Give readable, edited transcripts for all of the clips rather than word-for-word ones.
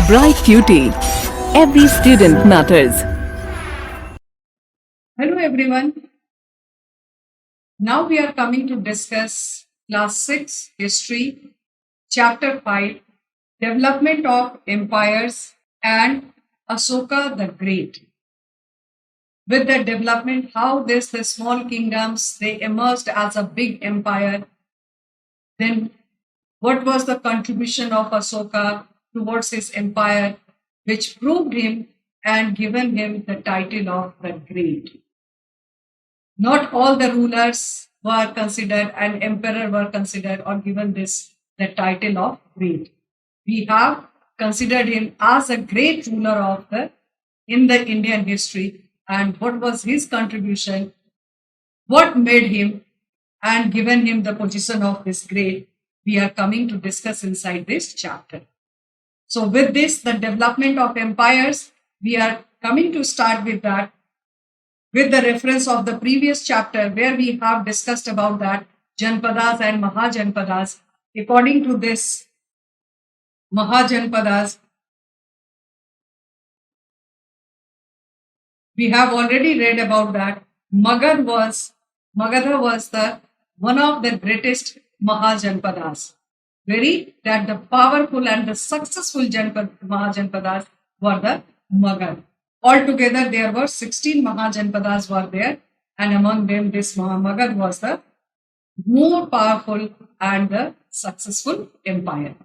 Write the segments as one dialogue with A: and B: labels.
A: bright future. Every student matters.
B: Hello everyone. Now we are coming to discuss class 6 history, chapter 5, development of empires and Ashoka the Great. With the development, how the small kingdoms they emerged as a big empire. Then what was the contribution of Ashoka towards his empire, which proved him and given him the title of the Great. Not all the rulers were considered and emperor were considered or given this the title of great. We have considered him as a great ruler of the in the Indian history, and what was his contribution, what made him and given him the position of this great, we are coming to discuss inside this chapter. So with this, the development of empires, we are coming to start with that, with the reference of the previous chapter where we have discussed about that Janpadas and Mahajanpadas. According to this Mahajanpadas, we have already read about that. Magadha was the one of the greatest Mahajanpadas. That the powerful and the successful Mahajanpadas were the Magadha. Altogether, there were 16 Mahajanpadas were there, and among them, this Magadha was the more powerful and the successful empire.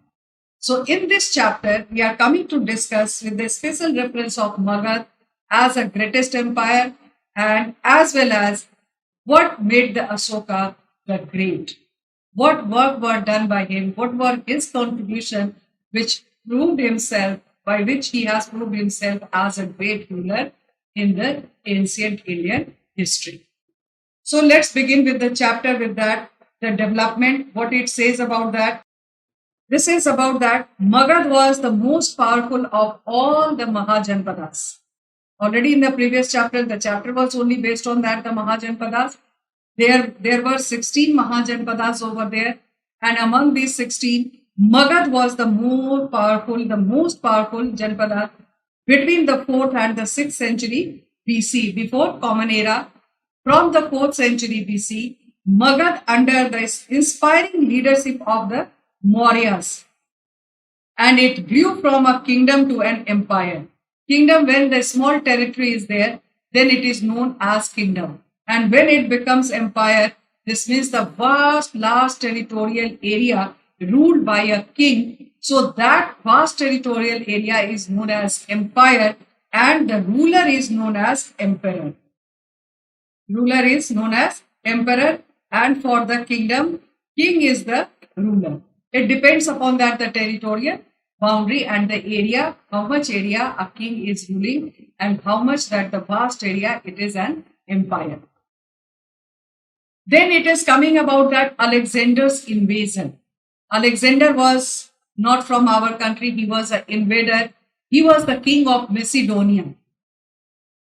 B: So, in this chapter, we are coming to discuss with the special reference of Magadha as a greatest empire, and as well as what made the Ashoka the great. What work were done by him? What were his contribution, which proved himself, by which he has proved himself as a great ruler in the ancient Indian history. So let's begin with the chapter with that, the development, what it says about that. This is about that Magadha was the most powerful of all the Mahajanpadas. Already in the previous chapter, the chapter was only based on that, the Mahajanpadas. There were 16 Mahajanpadas over there, and among these 16, Magadha was the most powerful Janpada between the 4th and the 6th century BC, before Common Era. From the 4th century BC, Magadha under the inspiring leadership of the Mauryas, and it grew from a kingdom to an empire. Kingdom, when the small territory is there, then it is known as kingdom. And when it becomes empire, this means the vast, large territorial area ruled by a king. So that vast territorial area is known as empire, and the ruler is known as emperor. Ruler is known as emperor, and for the kingdom, king is the ruler. It depends upon that the territorial boundary and the area, how much area a king is ruling and how much that the vast area it is an empire. Then it is coming about that Alexander's invasion. Alexander was not from our country. He was an invader. He was the king of Macedonia.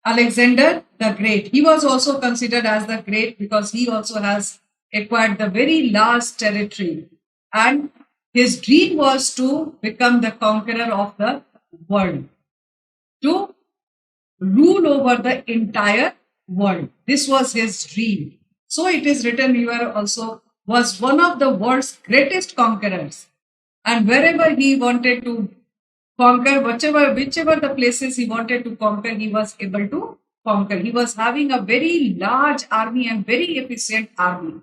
B: Alexander the Great. He was also considered as the great because he also has acquired the very large territory. And his dream was to become the conqueror of the world, to rule over the entire world. This was his dream. So it is written here also, was one of the world's greatest conquerors. And wherever he wanted to conquer, whichever the places he wanted to conquer, he was able to conquer. He was having a very large army and very efficient army.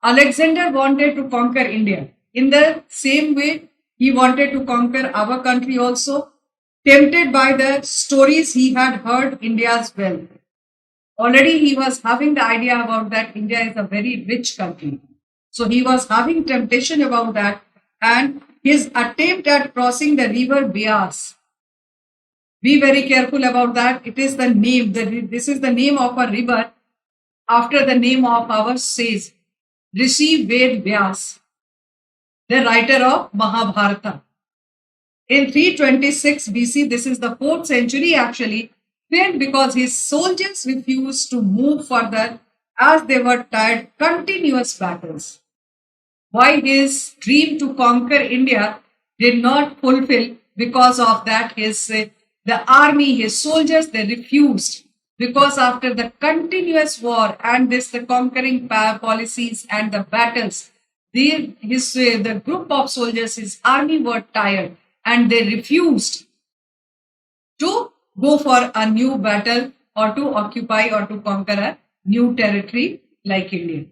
B: Alexander wanted to conquer India. In the same way, he wanted to conquer our country also, tempted by the stories he had heard India's wealth. Already he was having the idea about that India is a very rich country. So he was having temptation about that, and his attempt at crossing the river Bias. Be very careful about that. It is the name, this is the name of a river after the name of our sage, Rishi Ved Vyas, the writer of Mahabharata. In 326 BC, this is the 4th century actually, failed because his soldiers refused to move further as they were tired continuous battles. Why his dream to conquer India did not fulfill? Because of that, the army, his soldiers, they refused. Because after the continuous war and the conquering policies and the battles, the group of soldiers, his army were tired and they refused to go for a new battle or to occupy or to conquer a new territory like India.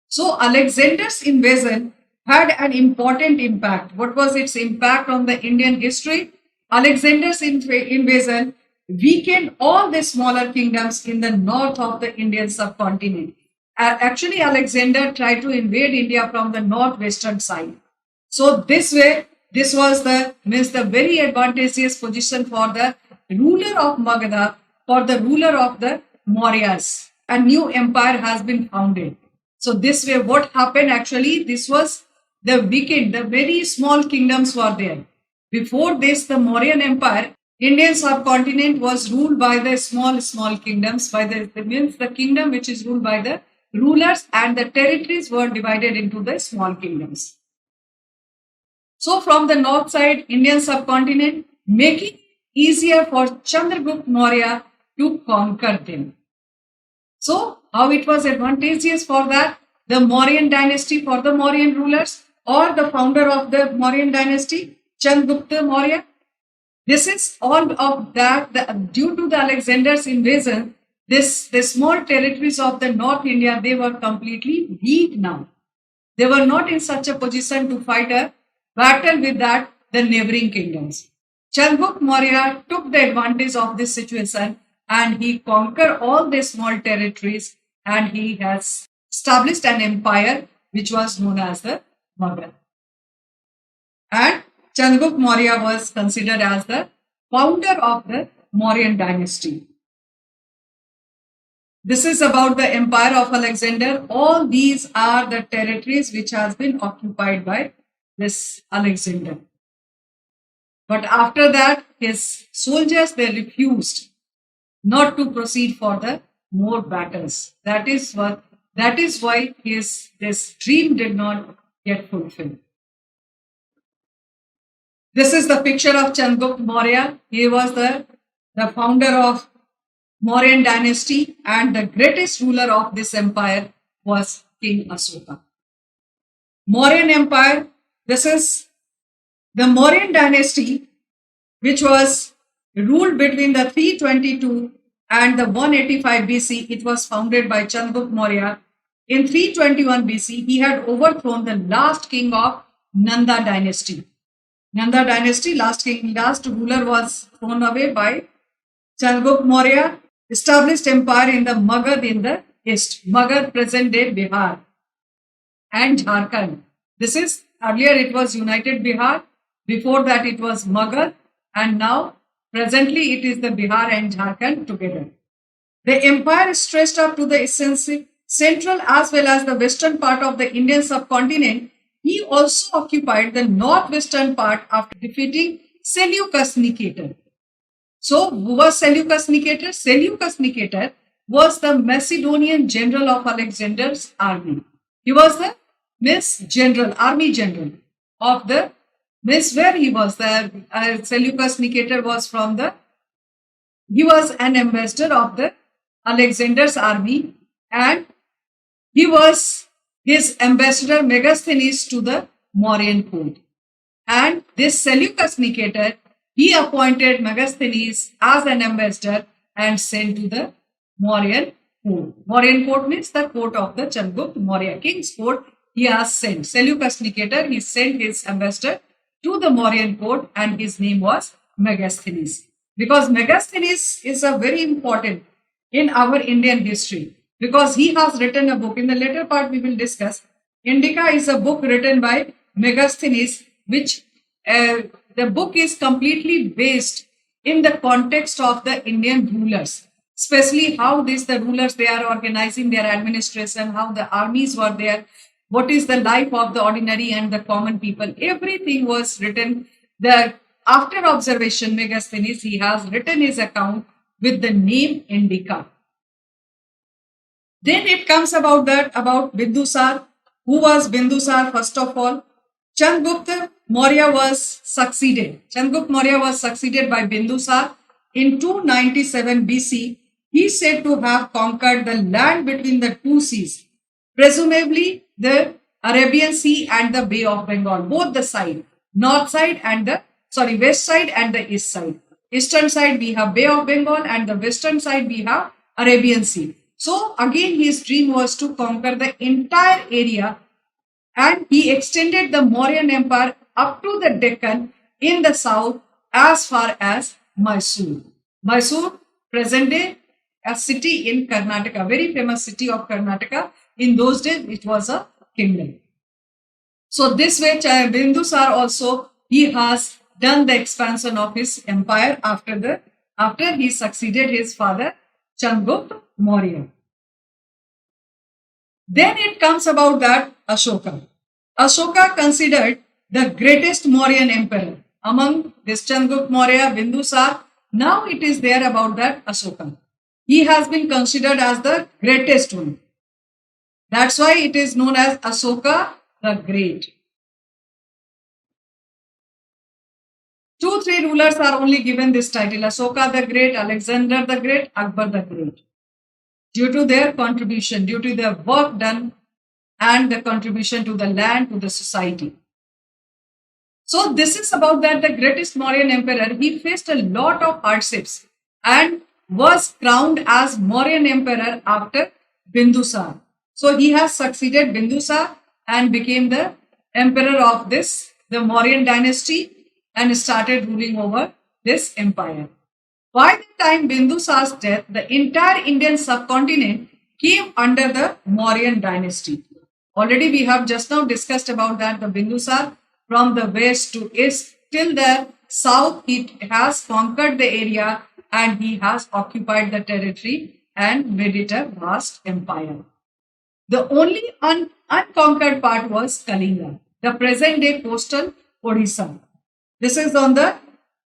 B: So Alexander's invasion had an important impact. What was its impact on the Indian history? Alexander's invasion weakened all the smaller kingdoms in the north of the Indian subcontinent. Actually, Alexander tried to invade India from the northwestern side. So this way, this was the very advantageous position for the ruler of Magadha, for the ruler of the Mauryas. A new empire has been founded. So this way, what happened actually, this was the weekend, the very small kingdoms were there. Before this, the Mauryan Empire, Indian subcontinent was ruled by the small kingdoms, by the kingdom which is ruled by the rulers, and the territories were divided into the small kingdoms. So from the north side, Indian subcontinent, making easier for Chandragupta Maurya to conquer them. So how it was advantageous for that? The Mauryan dynasty for the Mauryan rulers, or the founder of the Mauryan dynasty, Chandragupta Maurya. This is all of that. Due to the Alexander's invasion, the small territories of the North India, they were completely weak now. They were not in such a position to fight a battle with the neighboring kingdoms. Chandragupta Maurya took the advantage of this situation and he conquered all the small territories, and he has established an empire which was known as the Magadha. And Chandragupta Maurya was considered as the founder of the Mauryan dynasty. This is about the empire of Alexander. All these are the territories which has been occupied by this Alexander. But after that, his soldiers, they refused not to proceed for the more battles. That is why this dream did not get fulfilled. This is the picture of Chandragupta Maurya. He was the founder of Mauryan dynasty, and the greatest ruler of this empire was King Ashoka. Mauryan Empire, this is the Mauryan dynasty, which was ruled between the 322 and the 185 BC. It was founded by Chandragupta Maurya. In 321 BC, he had overthrown the last king of Nanda dynasty. Nanda dynasty, last ruler was thrown away by Chandragupta Maurya. Established empire in the Magadha in the east. Magadha, present day Bihar and Jharkhand. This is, earlier it was United Bihar, before that it was Magadha, and now presently it is the Bihar and Jharkhand together. The empire stretched up to the central as well as the western part of the Indian subcontinent. He also occupied the northwestern part after defeating Seleucus Nicator. So, who was Seleucus Nicator? Seleucus Nicator was the Macedonian general of Alexander's army. He was the army general of the where he was. The Seleucus Nicator was he was an ambassador of the Alexander's army, and he was his ambassador Megasthenes to the Mauryan court. And this Seleucus Nicator, he appointed Megasthenes as an ambassador and sent to the Mauryan court. Mauryan court means the court of the Chandragupta Maurya king's court. He has sent Seleucus Nicator. He sent his ambassador to the Mauryan court, and his name was Megasthenes. Because Megasthenes is a very important in our Indian history, because he has written a book. In the later part we will discuss. Indica is a book written by Megasthenes, which the book is completely based in the context of the Indian rulers, especially how the rulers, they are organizing their administration, how the armies were there, what is the life of the ordinary and the common people. Everything was written. After observation, Megasthenes, he has written his account with the name Indica. Then it comes about Bindusar. Who was Bindusar? First of all, Chandragupta Maurya was succeeded. Chandragupta Maurya was succeeded by Bindusar in 297 BC. He is said to have conquered the land between the two seas, presumably the Arabian Sea and the Bay of Bengal, both the side, north side and the west side and the east side. Eastern side we have Bay of Bengal and the western side we have Arabian Sea. So again his dream was to conquer the entire area, and he extended the Mauryan Empire up to the Deccan in the south as far as Mysore. Mysore, present day, a city in Karnataka, very famous city of Karnataka. In those days, it was a kingdom. So this way, Bindusar also, he has done the expansion of his empire after he succeeded his father Chandragupta Maurya. Then it comes about that Ashoka. Ashoka considered the greatest Mauryan emperor among this Chandragupta Maurya, Bindusar. Now it is there about that Ashoka. He has been considered as the greatest one. That's why it is known as Ashoka the Great. 2-3 rulers are only given this title: Ashoka the Great, Alexander the Great, Akbar the Great, due to their contribution, due to their work done and the contribution to the land, to the society. So this is about that the greatest Mauryan emperor. He faced a lot of hardships and was crowned as Mauryan emperor after Bindusar. So he has succeeded Bindusar and became the emperor of the Mauryan dynasty and started ruling over this empire. By the time Bindusar's death, the entire Indian subcontinent came under the Mauryan dynasty. Already we have just now discussed about that the Bindusar from the west to east till the south, he has conquered the area and he has occupied the territory and made it a vast empire. The only unconquered part was Kalinga, the present day coastal Odisha. This is on the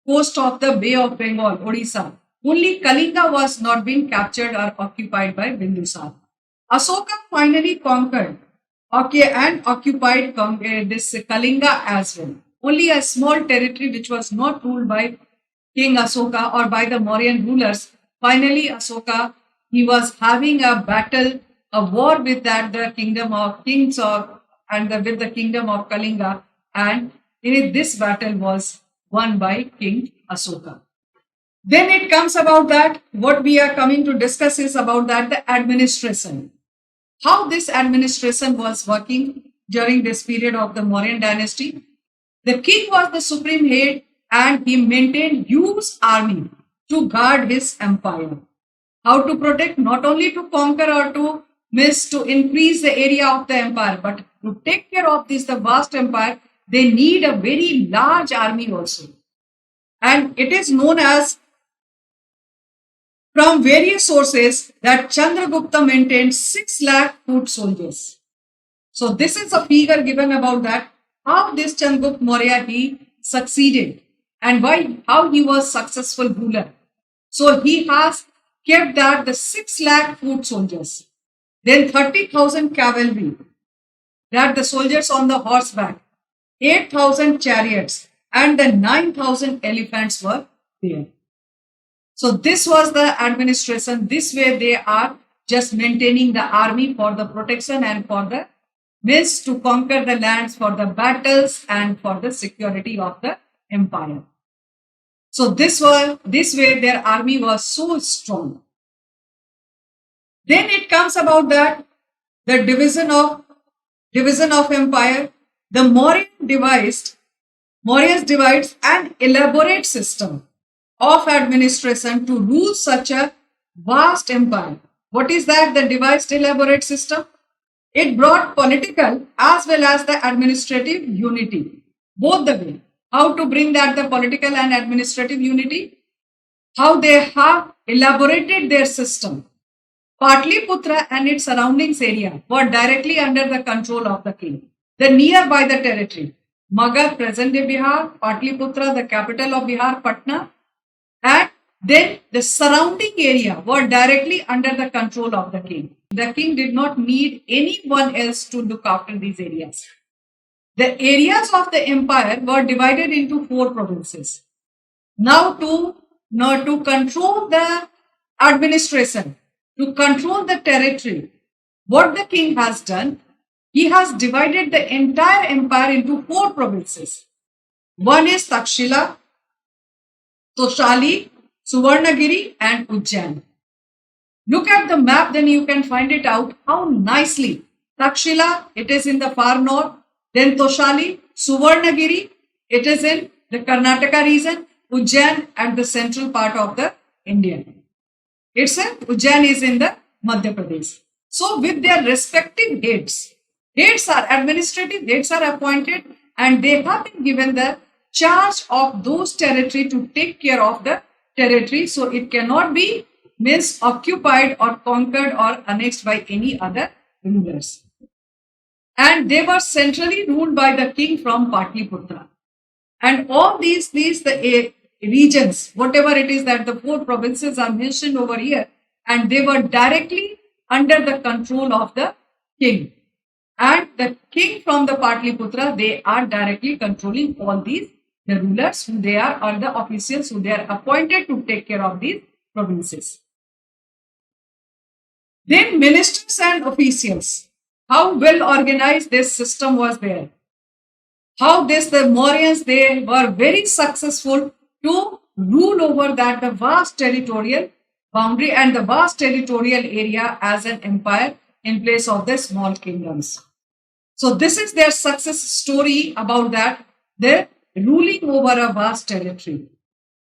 B: coast of the Bay of Bengal, Odisha. Only Kalinga was not being captured or occupied by Bindusar. Ashoka finally conquered and occupied this Kalinga as well. Only a small territory which was not ruled by King Ashoka or by the Mauryan rulers. Finally, Ashoka, he was having a battle, a war with the kingdom of kings with the kingdom of Kalinga, and this battle was won by King Ashoka. Then it comes about that what we are coming to discuss is about that the administration. How this administration was working during this period of the Mauryan dynasty. The king was the supreme head and he maintained huge army to guard his empire. How to protect? Not only to conquer or to increase the area of the empire, but to take care of the vast empire, they need a very large army also. And it is known as from various sources that Chandragupta maintained 6 lakh foot soldiers. So this is a figure given about that, how this Chandragupta Maurya he succeeded and how he was successful ruler. So he has kept that the 6 lakh foot soldiers, then 30,000 cavalry, that the soldiers on the horseback, 8,000 chariots and the 9,000 elephants were there. So this was the administration. This way they are just maintaining the army for the protection and for the to conquer the lands, for the battles and for the security of the empire. So this way their army was so strong. Then it comes about that the division of empire. The Mauryas devised an elaborate system of administration to rule such a vast empire. What is that? The devised elaborate system. It brought political as well as the administrative unity. Both the way. How to bring that the political and administrative unity? How they have elaborated their system. Patliputra and its surroundings area were directly under the control of the king. The nearby the territory, Magad, present day Bihar, Patliputra, the capital of Bihar, Patna, and then the surrounding area were directly under the control of the king. The king did not need anyone else to look after these areas. the areas of the empire were divided into 4 provinces. Now to control the administration, to control the territory, what the king has done, he has divided the entire empire into 4 provinces. One is Takshila, Toshali, Suvarnagiri, and Ujjain. Look at the map, then you can find it out how nicely. Takshila, it is in the far north. Then Toshali, Suvarnagiri, it is in the Karnataka region. Ujjain at the central part of the India. Ujjain is in the Madhya Pradesh. So with their respective heads administrative heads are appointed, and they have been given the charge of those territory to take care of the territory, so it cannot be occupied or conquered or annexed by any other rulers. And they were centrally ruled by the king from Patliputra. And all these regions, whatever it is that the 4 provinces are mentioned over here, and they were directly under the control of the king. And the king from the Patliputra, they are directly controlling all these, the rulers who they are, or the officials who they are appointed to take care of these provinces. Then ministers and officials. How well organized this system was there. How the Mauryans, they were very successful to rule over that the vast territorial boundary and the vast territorial area as an empire in place of the small kingdoms. So this is their success story about that, the ruling over a vast territory.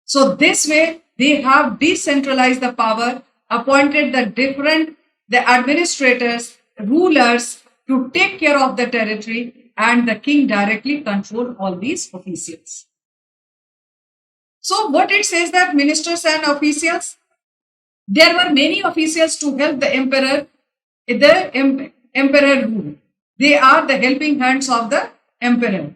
B: So this way they have decentralized the power, appointed the administrators, rulers to take care of the territory, and the king directly controlled all these officials. So what it says that ministers and officials, there were many officials to help the emperor rule. They are the helping hands of the emperor.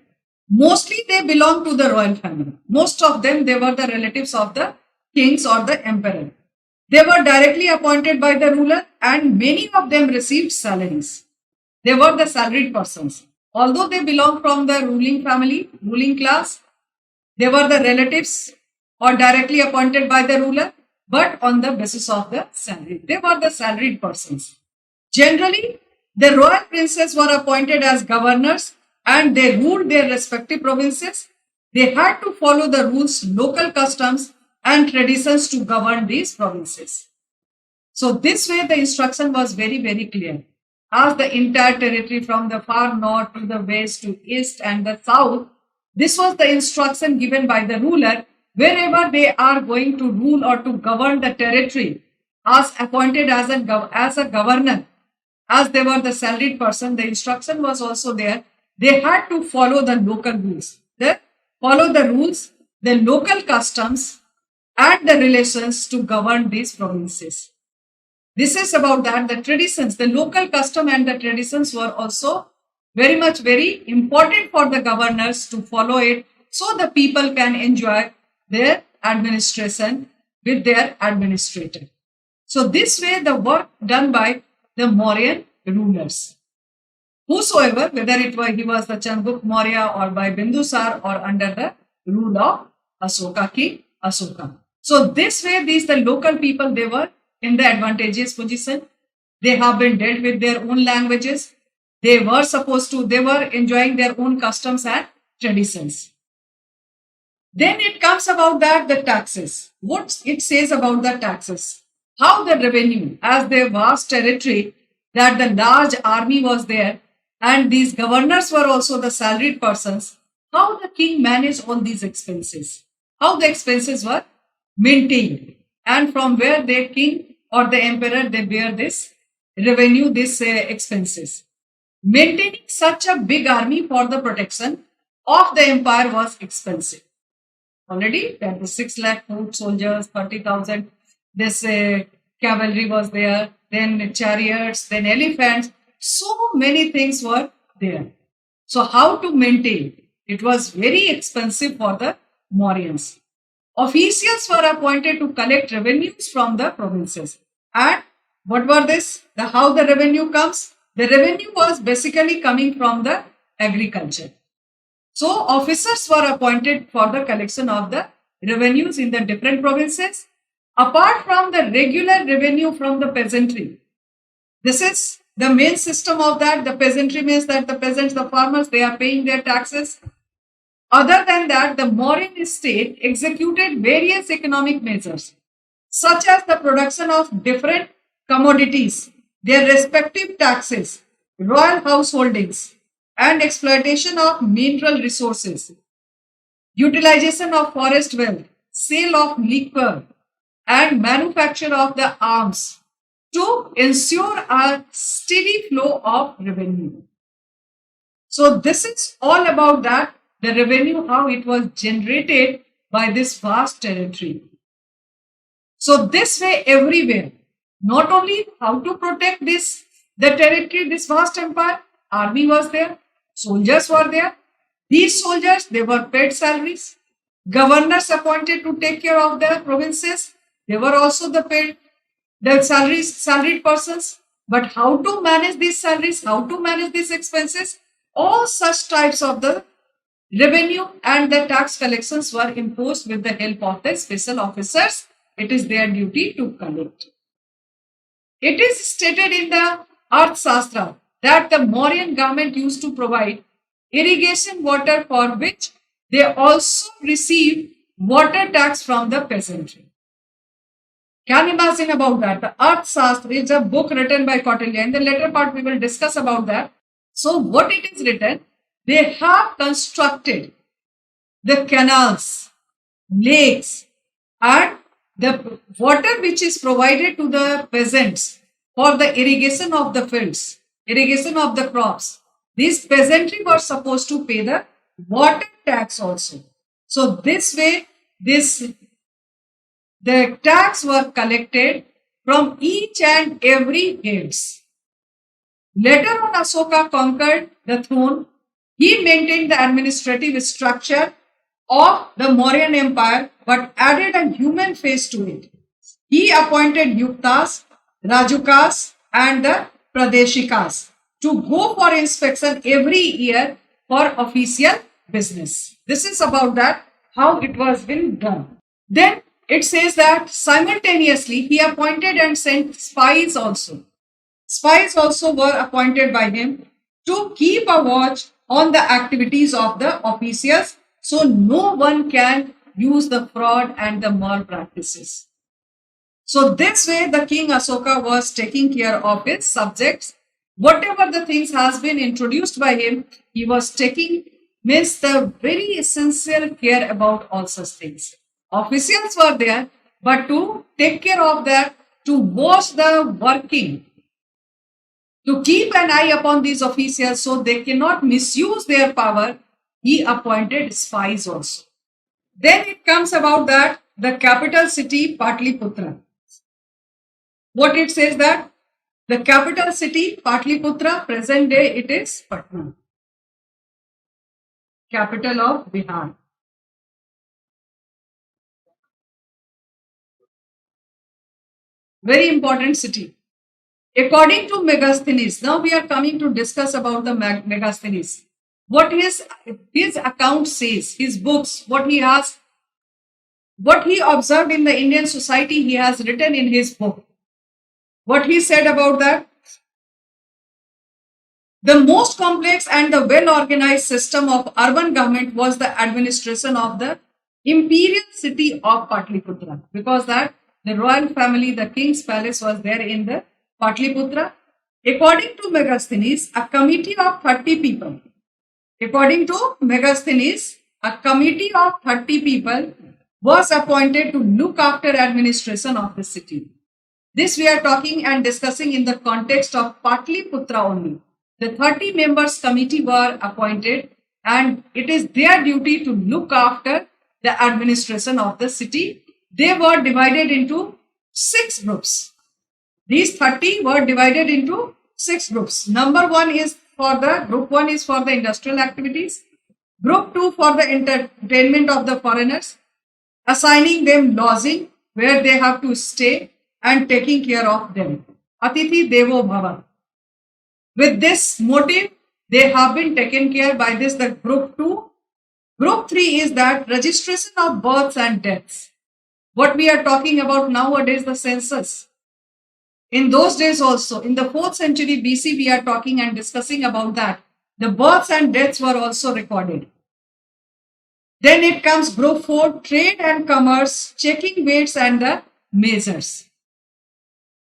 B: Mostly they belong to the royal family. Most of them, they were the relatives of the kings or the emperor. They were directly appointed by the ruler, and many of them received salaries. They were the salaried persons. Although they belong from the ruling family, ruling class, they were the relatives or directly appointed by the ruler, but on the basis of the salary. They were the salaried persons. Generally, the royal princes were appointed as governors, and they ruled their respective provinces. They had to follow the rules, local customs, and traditions to govern these provinces. So this way the instruction was very, very clear. As the entire territory from the far north to the west to east and the south, this was the instruction given by the ruler wherever they are going to rule or to govern the territory, as appointed as a governor, as they were the salaried person, the instruction was also there. They had to follow the local rules. They follow the rules, the local customs, and the relations to govern these provinces. This is about that. The traditions, the local custom and the traditions were also very important for the governors to follow it, so the people can enjoy their administration with their administrator. So this way the work done by the Mauryan rulers. Whosoever, whether he was the Chandragupta Maurya or by Bindusar or under the rule of Ashoka, King Ashoka. So this way the local people, they were in the advantageous position. They have been dealt with their own languages. They were enjoying their own customs and traditions. Then it comes about that the taxes. What it says about the taxes. How the revenue, as their vast territory, that the large army was there, and these governors were also the salaried persons, how the king managed all these expenses. How the expenses were maintained, and from where the king or the emperor, they bear this revenue, these expenses. Maintaining such a big army for the protection of the empire was expensive. Already there were 6 lakh foot soldiers, 30,000 this cavalry was there, then chariots, then elephants. So many things were there. So how to maintain? It was very expensive for the Mauryans. Officials were appointed to collect revenues from the provinces. And what were this? How the revenue comes? The revenue was basically coming from the agriculture. So officers were appointed for the collection of the revenues in the different provinces. Apart from the regular revenue from the peasantry, this is the main system of that. The peasantry means that the peasants, the farmers, they are paying their taxes. Other than that, the Mauryan state executed various economic measures, such as the production of different commodities, their respective taxes, royal householdings, and exploitation of mineral resources, utilization of forest wealth, sale of liquor, and manufacture of the arms to ensure a steady flow of revenue. So this is all about that, the revenue, how it was generated by this vast territory. So this way, everywhere, not only how to protect this, the territory, this vast empire, army was there, soldiers were there. These soldiers, they were paid salaries. Governors appointed to take care of their provinces, they were also the paid, the salaried persons. But how to manage these salaries, how to manage these expenses, all such types of the revenue and the tax collections were imposed with the help of the special officers. It is their duty to collect. It is stated in the Arthashastra that the Mauryan government used to provide irrigation water, for which they also received water tax from the peasantry. Can you imagine about that? The Arthashastra is a book written by Kautilya. In the later part, we will discuss about that. So, what it is written, they have constructed the canals, lakes, and the water which is provided to the peasants for the irrigation of the fields, irrigation of the crops. These peasantry were supposed to pay the water tax also. So this way, the tax were collected from each and every heads. Later on, Ashoka conquered the throne. He maintained the administrative structure of the Mauryan Empire, but added a human face to it. He appointed Yuktas, Rajukas, and the Pradeshikas to go for inspection every year for official business. This is about that, how it was been done. Then it says that simultaneously he appointed and sent spies also. Spies also were appointed by him to keep a watch on the activities of the officials, so no one can use the fraud and the malpractices. So this way the King Ashoka was taking care of his subjects. Whatever the things has been introduced by him, he was taking, means the very essential care about all such things. Officials were there, but to take care of that, to watch the working, to keep an eye upon these officials so they cannot misuse their power, he appointed spies also. Then it comes about that the capital city Patliputra. What it says that the capital city Patliputra, present day it is Patna, capital of Bihar. Very important city. According to Megasthenes, now we are coming to discuss about the Megasthenes. What his account says, his books, what he has, what he observed in the Indian society, he has written in his book. What he said about that? The most complex and the well-organized system of urban government was the administration of the imperial city of Patliputra, because that the royal family, the king's palace was there in the Patliputra. According to Megasthenes, a committee of 30 people. According to Megasthenes, a committee of 30 people was appointed to look after administration of the city. This we are talking and discussing in the context of Patliputra only. The 30 members committee were appointed and it is their duty to look after the administration of the city. They were divided into 6 groups. These 30 were divided into 6 groups. Number 1 is for the, group 1 is for the industrial activities. Group 2 for the entertainment of the foreigners, assigning them lodging where they have to stay and taking care of them. Atithi Devo Bhava. With this motive, they have been taken care by this, the group 2 Group 3 is that registration of births and deaths. What we are talking about nowadays, the census. In those days also, in the 4th century BC, we are talking and discussing about that. The births and deaths were also recorded. Then it comes group 4, trade and commerce, checking weights and the measures.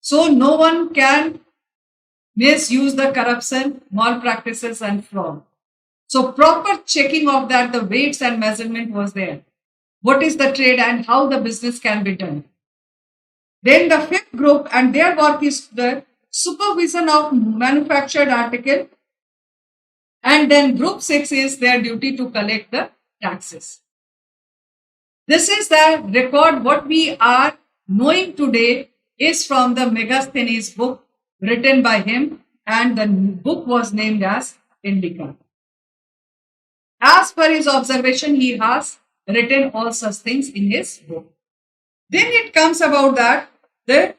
B: So no one can misuse the corruption, malpractices and fraud. So proper checking of that, the weights and measurement was there. What is the trade and how the business can be done. Then the 5th group, and their work is the supervision of manufactured article. And then group 6 is their duty to collect the taxes. This is the record. What we are knowing today is from the Megasthenes book written by him, and the book was named as Indica. As per his observation, he has written all such things in his book. Then it comes about that the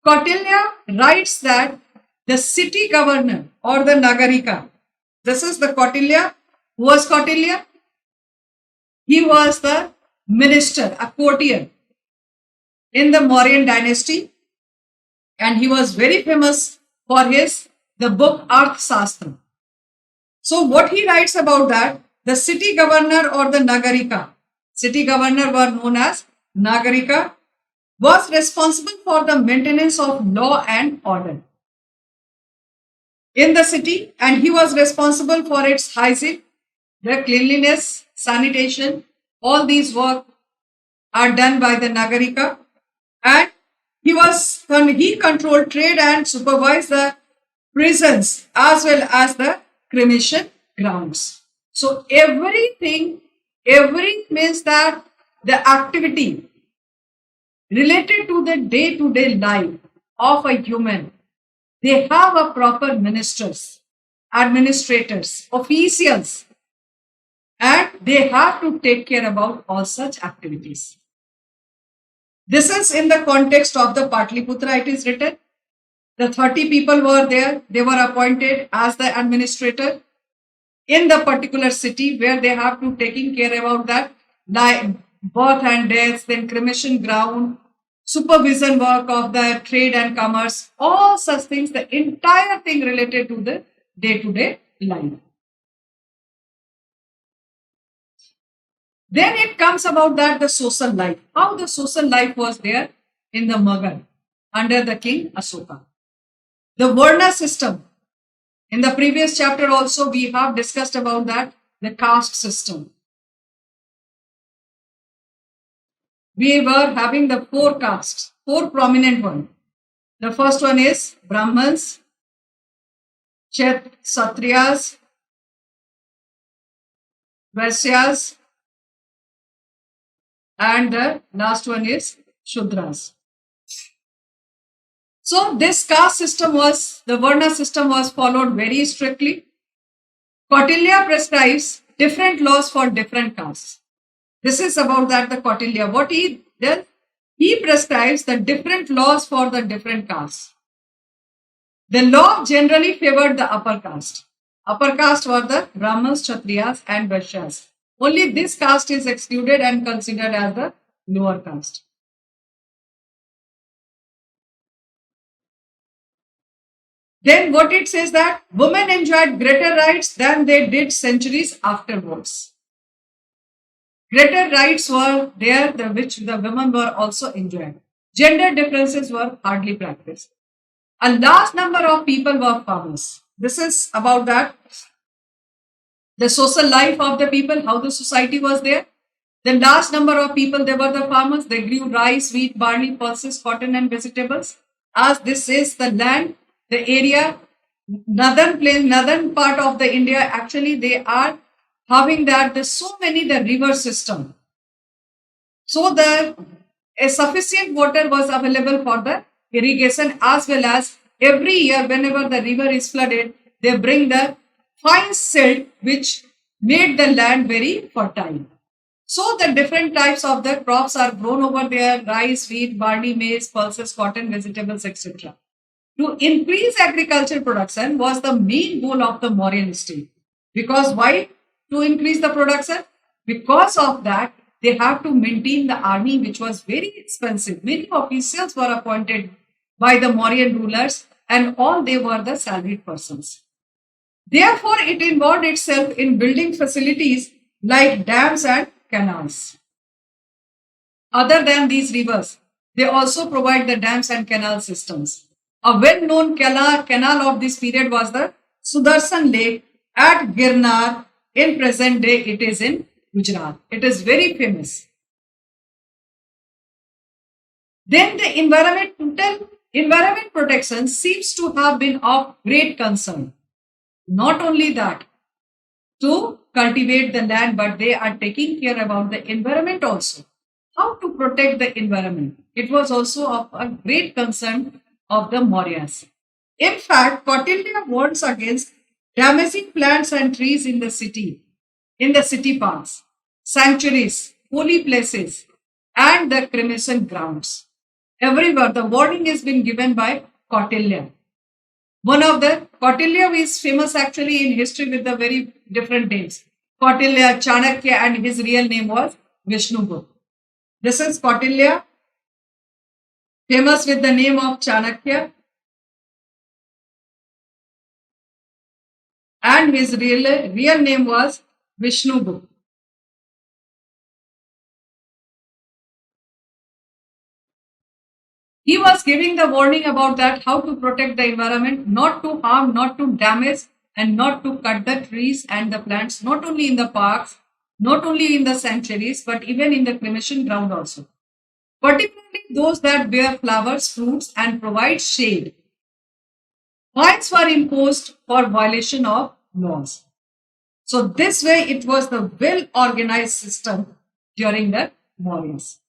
B: Kautilya writes that the city governor or the Nagarika, this is the Kautilya. Who was Kautilya? He was the minister, a courtier in the Mauryan dynasty, and he was very famous for the book Arthashastra. So what he writes about that, the city governor or the Nagarika, city governor were known as Nagarika, was responsible for the maintenance of law and order in the city, and he was responsible for its hygiene, the cleanliness, sanitation. All these work are done by the Nagarika, and he controlled trade and supervised the prisons as well as the cremation grounds. So every means that the activity related to the day-to-day life of a human, they have a proper ministers, administrators, officials, and they have to take care about all such activities. This is in the context of the Patliputra, it is written. The 30 people were there. They were appointed as the administrator in the particular city where they have to taking care about that birth and death, then cremation ground, supervision work of the trade and commerce, all such things, the entire thing related to the day-to-day life. Then it comes about that the social life, how the social life was there in the Magadh under the king Ashoka. The Varna system, in the previous chapter also we have discussed about that, the caste system. We were having the 4 castes, 4 prominent ones. The first one is Brahmins, Kshatriyas, Vaisyas, and the last one is Shudras. So this caste system the Varna system was followed very strictly. Kautilya prescribes different laws for different castes. This is about that the Kautilya. What he does, he prescribes the different laws for the different castes. The law generally favored the upper caste. Upper caste were the Brahmins, Kshatriyas and Vaishyas. Only this caste is excluded and considered as the lower caste. Then what it says that women enjoyed greater rights than they did centuries afterwards. Greater rights were there, which the women were also enjoying. Gender differences were hardly practiced. A large number of people were farmers. This is about that. The social life of the people, how the society was there. The large number of people, they were the farmers. They grew rice, wheat, barley, pulses, cotton and vegetables. As this is the land, the area, northern part of the India, actually they are having that there's so many the river system. So a sufficient water was available for the irrigation, as well as every year whenever the river is flooded, they bring the fine silt which made the land very fertile. So the different types of the crops are grown over there: rice, wheat, barley, maize, pulses, cotton, vegetables, etc. To increase agriculture production was the main goal of the Mauryan state. Because why? to increase the production. Because of that, they have to maintain the army, which was very expensive. Many officials were appointed by the Mauryan rulers, and all they were the salaried persons. Therefore, it involved itself in building facilities like dams and canals. Other than these rivers, they also provide the dams and canal systems. A well-known canal of this period was the Sudarshan Lake at Girnar. In present day, it is in Gujarat. It is very famous. Then the environment protection seems to have been of great concern. Not only that, to cultivate the land, but they are taking care about the environment also. How to protect the environment? It was also of a great concern of the Mauryas. In fact, Kautilya warns against damaging plants and trees in the city parks, sanctuaries, holy places, and the cremation grounds. Everywhere, the warning has been given by Kautilya. One of the Kautilya is famous actually in history with the very different names. Kautilya, Chanakya, and his real name was Vishnugupta. This is Kautilya, famous with the name of Chanakya, and his real name was Vishnugupta. He was giving the warning about that how to protect the environment, not to harm, not to damage, and not to cut the trees and the plants, not only in the parks, not only in the sanctuaries, but even in the cremation ground also. Particularly those that bear flowers, fruits, and provide shade. Fines were imposed for violation of laws. So this way it was the well organized system during the Mauryas.